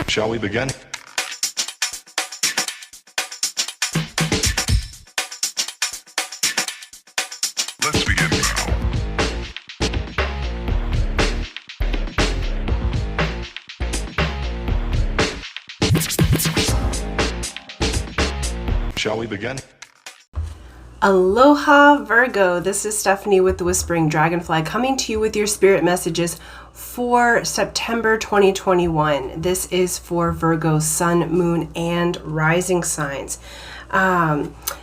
Shall we begin? Let's begin now. Shall we begin? Aloha Virgo, this is Stephanie with the Whispering Dragonfly coming to you with your spirit messages for September 2021. This is for Virgo, Sun, Moon, and Rising signs.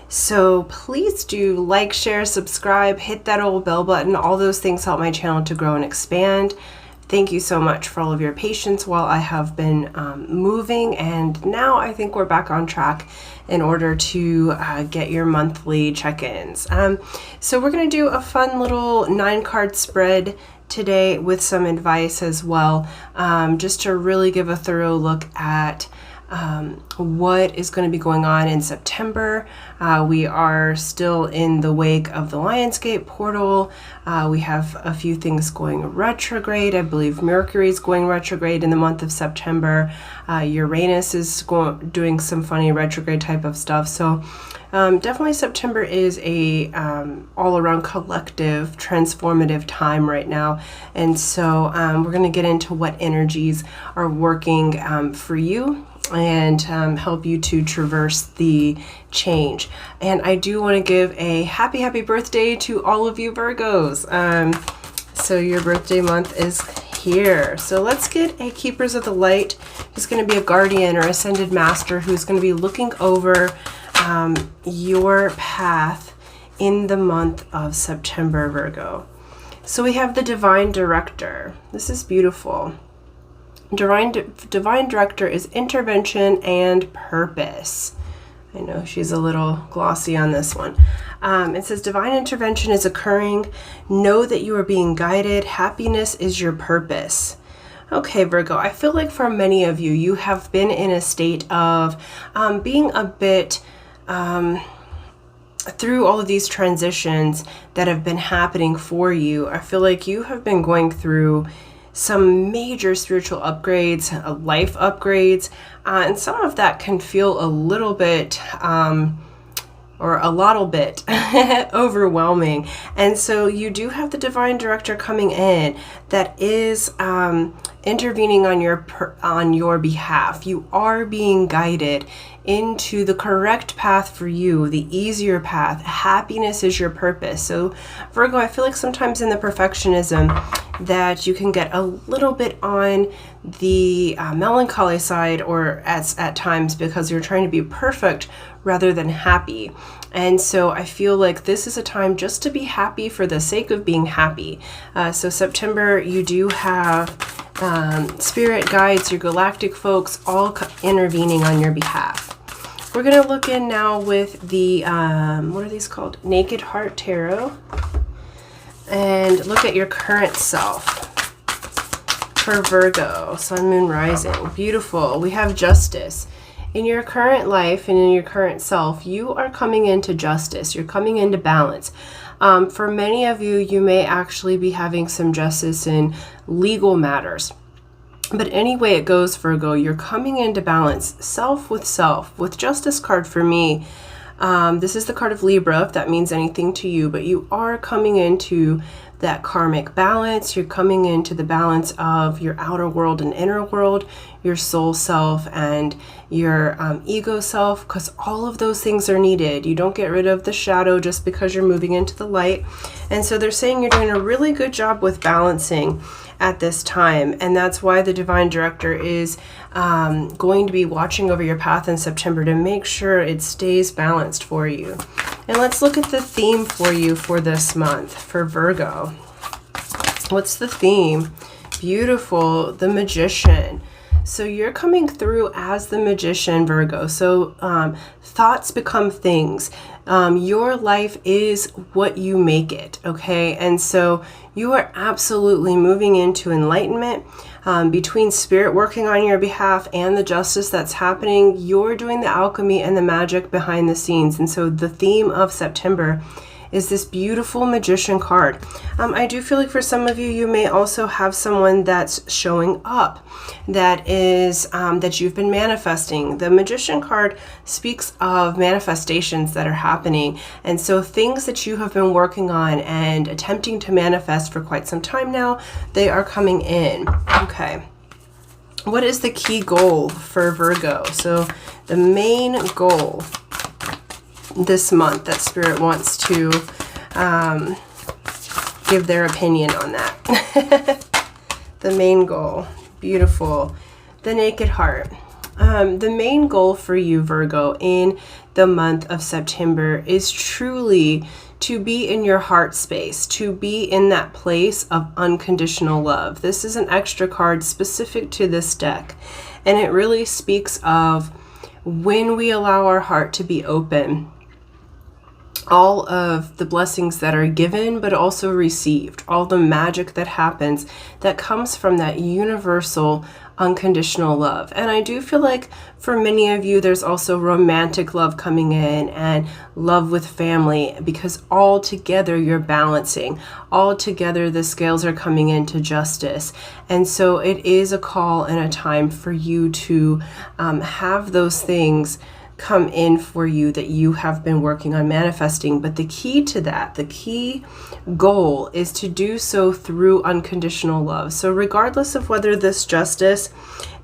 So please do like, share, subscribe, hit that old bell button. All those things help my channel to grow and expand. Thank you so much for all of your patience while I have been moving, and now I think we're back on track in order to get your monthly check-ins. So we're going to do a fun little 9-card spread today with some advice as well, just to really give a thorough look at what is going to be going on in September. We are still in the wake of the Lionsgate portal. We have a few things going retrograde. I believe Mercury is going retrograde in the month of September. Uranus is doing some funny retrograde type of stuff. So definitely September is a all-around collective transformative time right now. And so we're going to get into what energies are working for you and help you to traverse the change. And I do want to give a happy birthday to all of you Virgos. So your birthday month is here. So let's get a Keepers of the Light who's going to be a guardian or ascended master who's going to be looking over your path in the month of September, Virgo. So we have the Divine Director. This is beautiful. Divine Director is intervention and purpose. I know she's a little glossy on this one. It says divine intervention is occurring. Know that you are being guided. Happiness is your purpose. Okay, Virgo, I feel like for many of you, you have been in a state of being a bit through all of these transitions that have been happening for you. I feel like you have been going through some major spiritual upgrades, life upgrades, and some of that can feel a little bit or a lot bit overwhelming. And so you do have the Divine Director coming in that is intervening on your behalf. You are being guided into the correct path for you, the easier path. Happiness is your purpose. So Virgo, I feel like sometimes in the perfectionism that you can get a little bit on the melancholy side, or at times because you're trying to be perfect rather than happy. And so I feel like this is a time just to be happy for the sake of being happy. So September, you do have spirit guides, your galactic folks, all intervening on your behalf. We're going to look in now with the, what are these called? Naked Heart Tarot. And look at your current self for Virgo, Sun, Moon, Rising. Beautiful. We have justice. In your current life and in your current self, you are coming into justice. You're coming into balance. For many of you, you may actually be having some justice in legal matters. But any way it goes, Virgo, you're coming into balance, self. With Justice card for me, this is the card of Libra, if that means anything to you, but you are coming into that karmic balance. You're coming into the balance of your outer world and inner world, your soul self and your ego self, because all of those things are needed. You don't get rid of the shadow just because you're moving into the light. And so they're saying you're doing a really good job with balancing at this time, and that's why the Divine Director is going to be watching over your path in September to make sure it stays balanced for you. And let's look at the theme for you for this month for Virgo. What's the theme? Beautiful, the Magician. So you're coming through as the Magician, Virgo. So thoughts become things. Your life is what you make it, okay? And so you are absolutely moving into enlightenment. Between spirit working on your behalf and the justice that's happening, you're doing the alchemy and the magic behind the scenes. And so the theme of September is this beautiful Magician card. I do feel like for some of you, you may also have someone that's showing up that is that you've been manifesting. The Magician card speaks of manifestations that are happening, and so things that you have been working on and attempting to manifest for quite some time now, they are coming in. Okay. What is the key goal for Virgo? So the main goal this month that Spirit wants to give their opinion on that. The main goal. Beautiful. The Naked Heart. The main goal for you, Virgo, in the month of September is truly to be in your heart space, to be in that place of unconditional love. This is an extra card specific to this deck, and it really speaks of when we allow our heart to be open, all of the blessings that are given but also received, all the magic that happens that comes from that universal unconditional love. And I do feel like for many of you there's also romantic love coming in and love with family, because all together you're balancing, all together the scales are coming into justice. And so it is a call and a time for you to have those things come in for you that you have been working on manifesting. But the key to that, the key goal is to do so through unconditional love. So regardless of whether this justice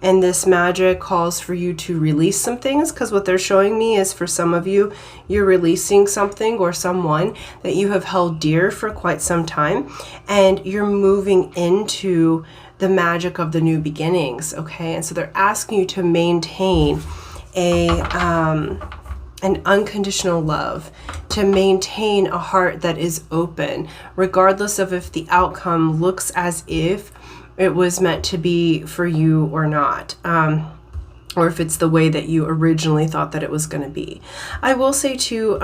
and this magic calls for you to release some things, because what they're showing me is for some of you, you're releasing something or someone that you have held dear for quite some time, and you're moving into the magic of the new beginnings. Okay, and so they're asking you to maintain an unconditional love, to maintain a heart that is open, regardless of if the outcome looks as if it was meant to be for you or not, or if it's the way that you originally thought that it was going to be. I will say too,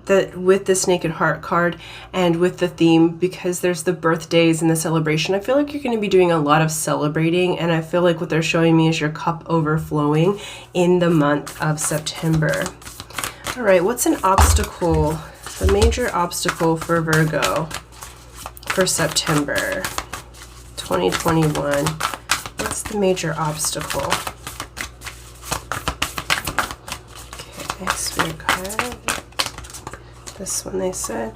that with this Naked Heart card and with the theme, because there's the birthdays and the celebration, I feel like you're going to be doing a lot of celebrating, and I feel like what they're showing me is your cup overflowing in the month of September. All right, what's an obstacle, the major obstacle for Virgo for September 2021? What's the major obstacle? Okay, Spirit card. This one they said.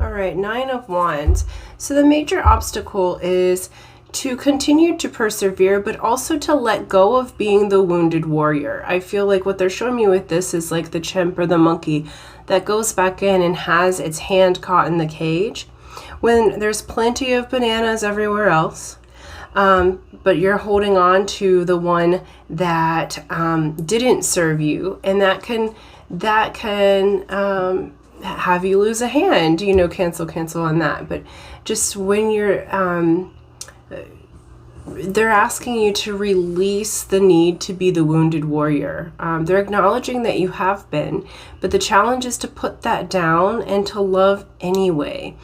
All right, 9 of Wands. So the major obstacle is to continue to persevere, but also to let go of being the wounded warrior. I feel like what they're showing me with this is like the chimp or the monkey that goes back in and has its hand caught in the cage when there's plenty of bananas everywhere else. But you're holding on to the one that didn't serve you, and that can have you lose a hand, you know, cancel on that. But just when you're they're asking you to release the need to be the wounded warrior. They're acknowledging that you have been, but the challenge is to put that down and to love anyway,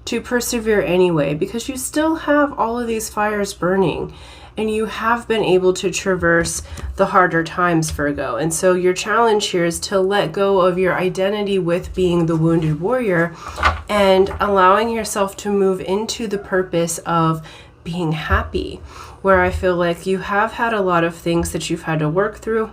to persevere anyway, because you still have all of these fires burning, and you have been able to traverse the harder times, Virgo. And so your challenge here is to let go of your identity with being the wounded warrior and allowing yourself to move into the purpose of being happy, where I feel like you have had a lot of things that you've had to work through.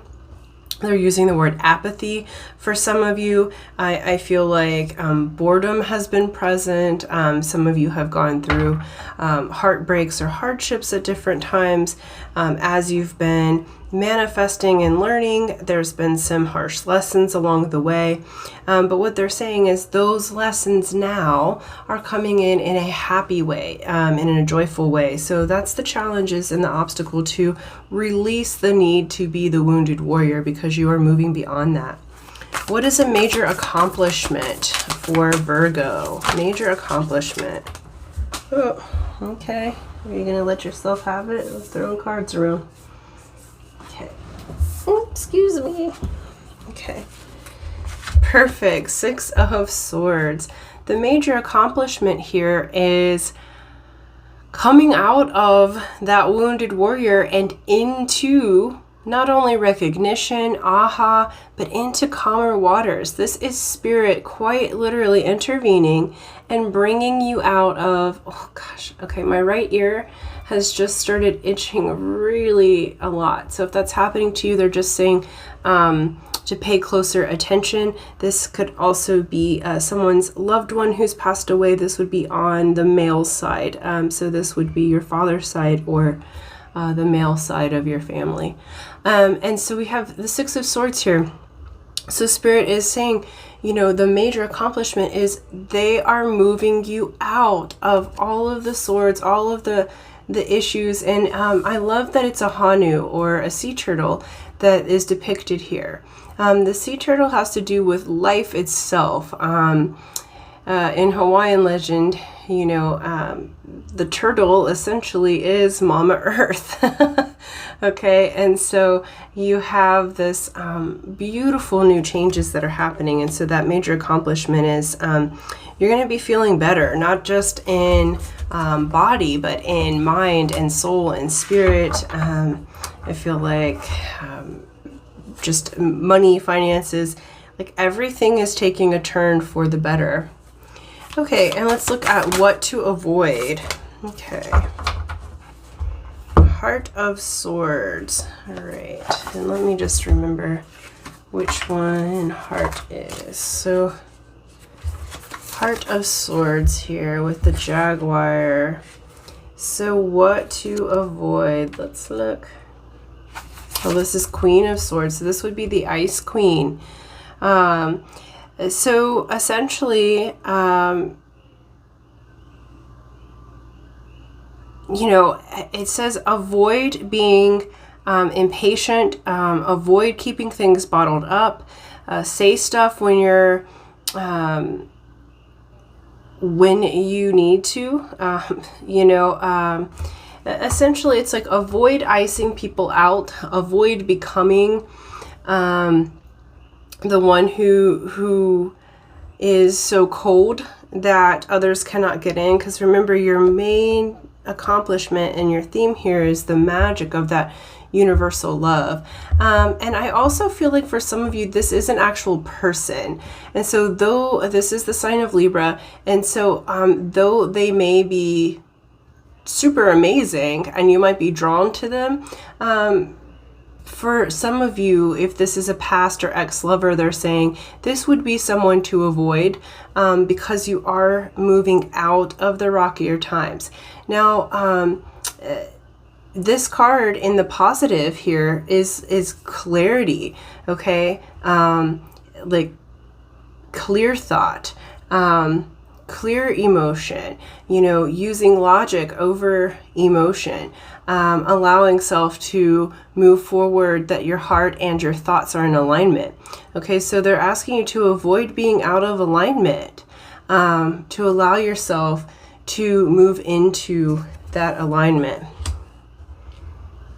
They're using the word apathy for some of you. I feel like boredom has been present. Some of you have gone through heartbreaks or hardships at different times as you've been manifesting and learning. There's been some harsh lessons along the way. But what they're saying is those lessons now are coming in a happy way, in a joyful way. So that's the challenges and the obstacle, to release the need to be the wounded warrior, because you are moving beyond that. What is a major accomplishment for Virgo? Major accomplishment. Oh, okay. Are you going to let yourself have it? Let's throw cards around. Okay. Oh, excuse me. Okay. Perfect. 6 of Swords. The major accomplishment here is coming out of that wounded warrior and into not only recognition, aha, but into calmer waters. This is spirit quite literally intervening and bringing you out of, oh gosh, okay, my right ear has just started itching really a lot. So if that's happening to you, they're just saying to pay closer attention. This could also be someone's loved one who's passed away. This would be on the male side. So this would be your father's side or the male side of your family. And so we have the Six of Swords here. So Spirit is saying, you know, the major accomplishment is they are moving you out of all of the swords, all of the issues. And I love that it's a Hanu or a sea turtle that is depicted here. The sea turtle has to do with life itself. In Hawaiian legend, you know, the turtle essentially is Mama Earth. Okay, and so you have this beautiful new changes that are happening. And so that major accomplishment is you're going to be feeling better, not just in body, but in mind and soul and spirit. I feel like just money, finances, like everything is taking a turn for the better. Okay, and let's look at what to avoid. Okay. Heart of Swords. All right, and let me just remember which one heart is. So Heart of Swords here with the Jaguar. So what to avoid? Let's look. Oh, this is Queen of Swords. So this would be the Ice Queen. So essentially, you know, it says avoid being impatient, avoid keeping things bottled up, say stuff when you're, when you need to, you know, essentially it's like avoid icing people out, avoid becoming the one who is so cold that others cannot get in. Because remember, your main accomplishment and your theme here is the magic of that universal love. And I also feel like for some of you, this is an actual person. And so though this is the sign of Libra, and so though they may be super amazing and you might be drawn to them, for some of you, if this is a past or ex-lover, they're saying this would be someone to avoid because you are moving out of the rockier times. Now, this card in the positive here is clarity, okay? Like clear thought, clear emotion, you know, using logic over emotion, allowing self to move forward, that your heart and your thoughts are in alignment. Okay, so they're asking you to avoid being out of alignment, to allow yourself to move into that alignment.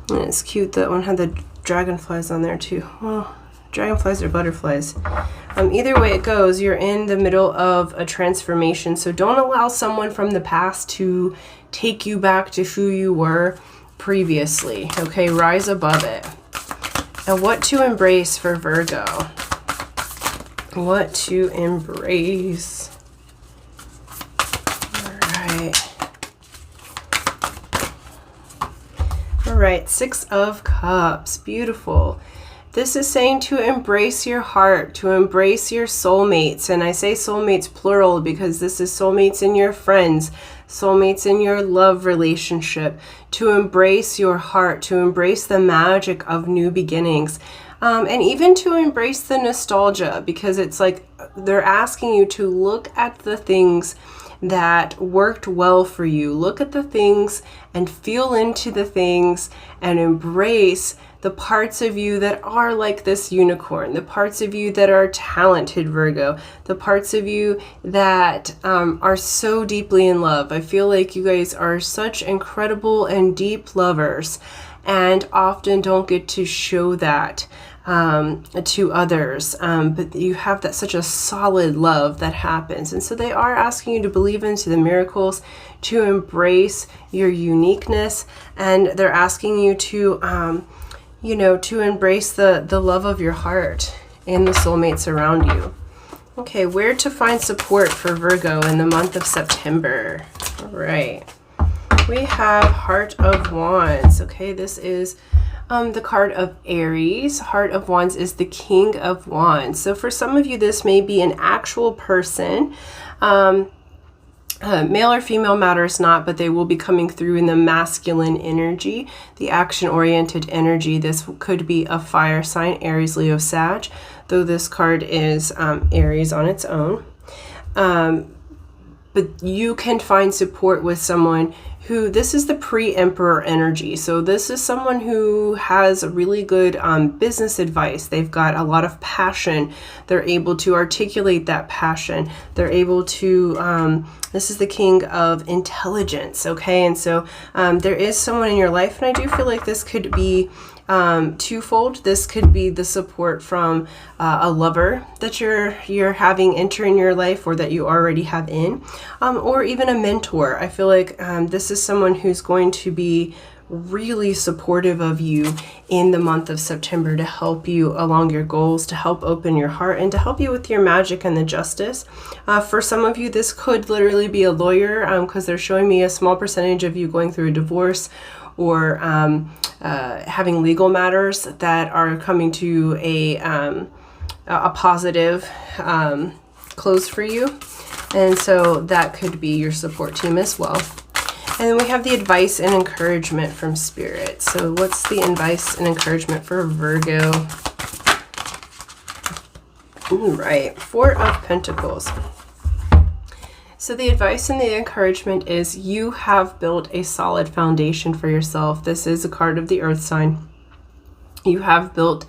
And it's cute, that one had the dragonflies on there too. Well, dragonflies or butterflies. Either way it goes, you're in the middle of a transformation. So don't allow someone from the past to take you back to who you were previously. Okay, rise above it. And what to embrace for Virgo? What to embrace? All right, Six of Cups. Beautiful. This is saying to embrace your heart, to embrace your soulmates. And I say soulmates plural because this is soulmates in your friends, soulmates in your love relationship, to embrace your heart, to embrace the magic of new beginnings. And even to embrace the nostalgia, because it's like they're asking you to look at the things that worked well for you. Look at the things and feel into the things and embrace the parts of you that are like this unicorn, the parts of you that are talented, Virgo, the parts of you that are so deeply in love. I feel like you guys are such incredible and deep lovers and often don't get to show that to others, but you have that such a solid love that happens. And so they are asking you to believe into the miracles, to embrace your uniqueness, and they're asking you to you know, to embrace the love of your heart and the soulmates around you. Okay, where to find support for Virgo in the month of September? All right. We have Heart of Wands. Okay, this is the card of Aries. Heart of Wands is the King of Wands. So for some of you, this may be an actual person. Male or female matters not, but they will be coming through in the masculine energy, the action-oriented energy. This could be a fire sign, Aries, Leo, Sag, though this card is Aries on its own. But you can find support with someone who, this is the pre-emperor energy. So this is someone who has really good business advice. They've got a lot of passion. They're able to articulate that passion. They're able to, this is the king of intelligence, okay? And so there is someone in your life, and I do feel like this could be twofold. This could be the support from a lover that you're having enter in your life, or that you already have in, or even a mentor. I feel like this is someone who's going to be really supportive of you in the month of September to help you along your goals, to help open your heart, and to help you with your magic and the justice. For some of you, this could literally be a lawyer, because they're showing me a small percentage of you going through a divorce, or having legal matters that are coming to a positive close for you. And so that could be your support team as well. And then we have the advice and encouragement from Spirit. So what's the advice and encouragement for Virgo? All right, Four of Pentacles. So the advice and the encouragement is you have built a solid foundation for yourself. This is a card of the earth sign. You have built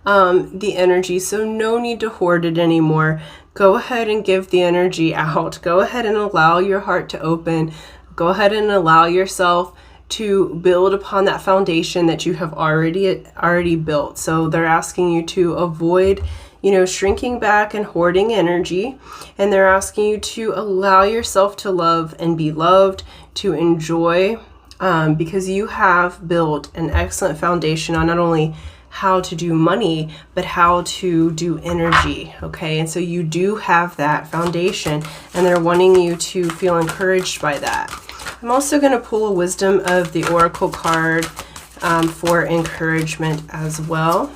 the energy, so no need to hoard it anymore. Go ahead and give the energy out. Go ahead and allow your heart to open. Go ahead and allow yourself to build upon that foundation that you have already built. So they're asking you to avoid, you know, shrinking back and hoarding energy. And they're asking you to allow yourself to love and be loved, to enjoy, because you have built an excellent foundation on not only how to do money, but how to do energy. Okay, and so you do have that foundation, and they're wanting you to feel encouraged by that. I'm also going to pull a wisdom of the oracle card for encouragement as well.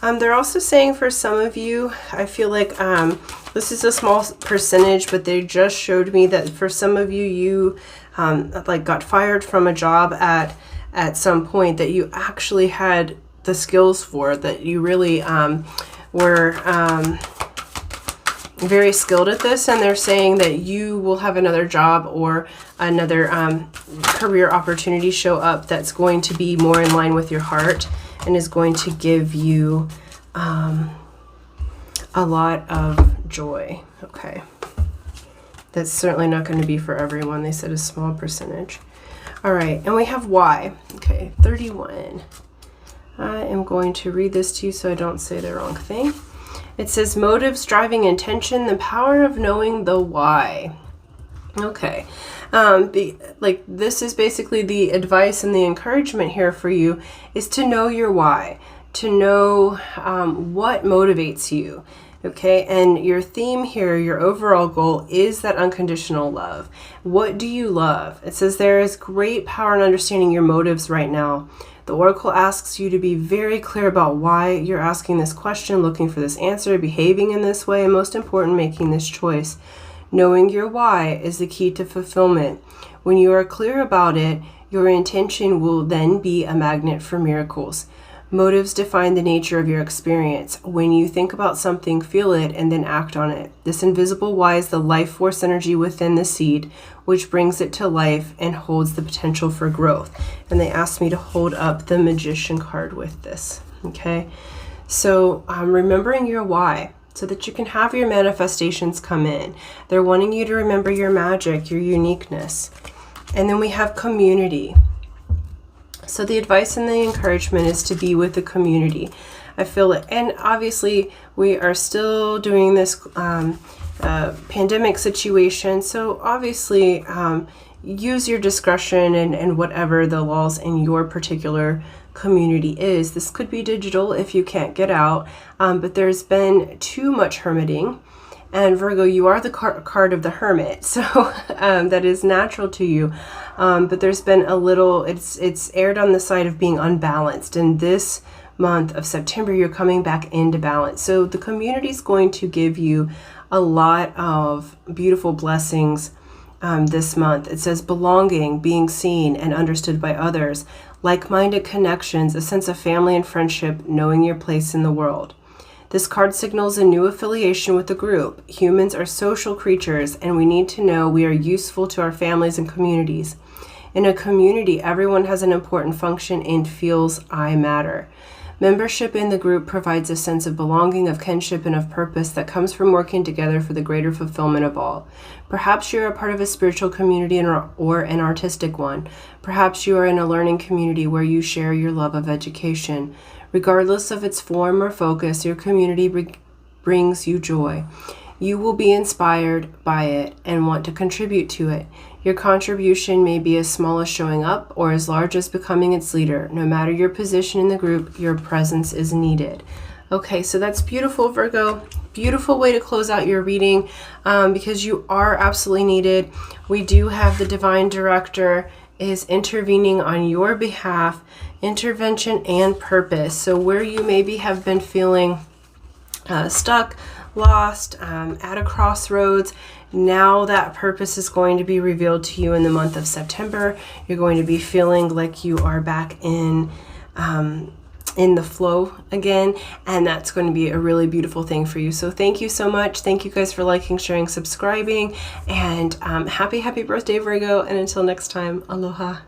They're also saying for some of you, I feel like this is a small percentage, but they just showed me that for some of you, you like got fired from a job at some point that you actually had the skills for, that you really were very skilled at this, and they're saying that you will have another job or another career opportunity show up that's going to be more in line with your heart and is going to give you a lot of joy. Okay, that's certainly not going to be for everyone. They said a small percentage. All right, and we have why. Okay, 31. I am going to read this to you so I don't say the wrong thing. It says motives, driving intention, the power of knowing the why. Okay, like this is basically the advice and the encouragement here for you is to know your why, to know what motivates you. Okay, and your theme here, your overall goal is that unconditional love. What do you love? It says there is great power in understanding your motives right now. The oracle asks you to be very clear about why you're asking this question, looking for this answer, behaving in this way, and most important, making this choice. Knowing your why is the key to fulfillment. When you are clear about it, your intention will then be a magnet for miracles. Motives define the nature of your experience. When you think about something, feel it, and then act on it. This invisible why is the life force energy within the seed, which brings it to life and holds the potential for growth. And they asked me to hold up the Magician card with this. Okay, so remembering your why so that you can have your manifestations come in. They're wanting you to remember your magic, your uniqueness. And then we have community. So the advice and the encouragement is to be with the community. I feel it, and obviously we are still doing this pandemic situation. So obviously, use your discretion and whatever the laws in your particular community is. This could be digital if you can't get out, but there's been too much hermiting. And Virgo, you are the card of the hermit, so that is natural to you. But there's been a little, it's aired on the side of being unbalanced. And this month of September, you're coming back into balance. So the community is going to give you a lot of beautiful blessings this month. It says belonging, being seen and understood by others, like-minded connections, a sense of family and friendship, knowing your place in the world. This card signals a new affiliation with the group. Humans are social creatures, and we need to know we are useful to our families and communities. In a community, everyone has an important function and feels I matter. Membership in the group provides a sense of belonging, of kinship, and of purpose that comes from working together for the greater fulfillment of all. Perhaps you're a part of a spiritual community or an artistic one. Perhaps you are in a learning community where you share your love of education. Regardless of its form or focus, your community brings you joy. You will be inspired by it and want to contribute to it. Your contribution may be as small as showing up or as large as becoming its leader. No matter your position in the group, your presence is needed. Okay, so that's beautiful, Virgo. Beautiful way to close out your reading because you are absolutely needed. We do have the Divine Director is intervening on your behalf, intervention and purpose. So where you maybe have been feeling stuck, lost, at a crossroads, now that purpose is going to be revealed to you in the month of September. You're going to be feeling like you are back in the flow again, and that's going to be a really beautiful thing for you. So thank you so much. Thank you guys for liking, sharing, subscribing, and happy birthday, Virgo. And until next time, aloha.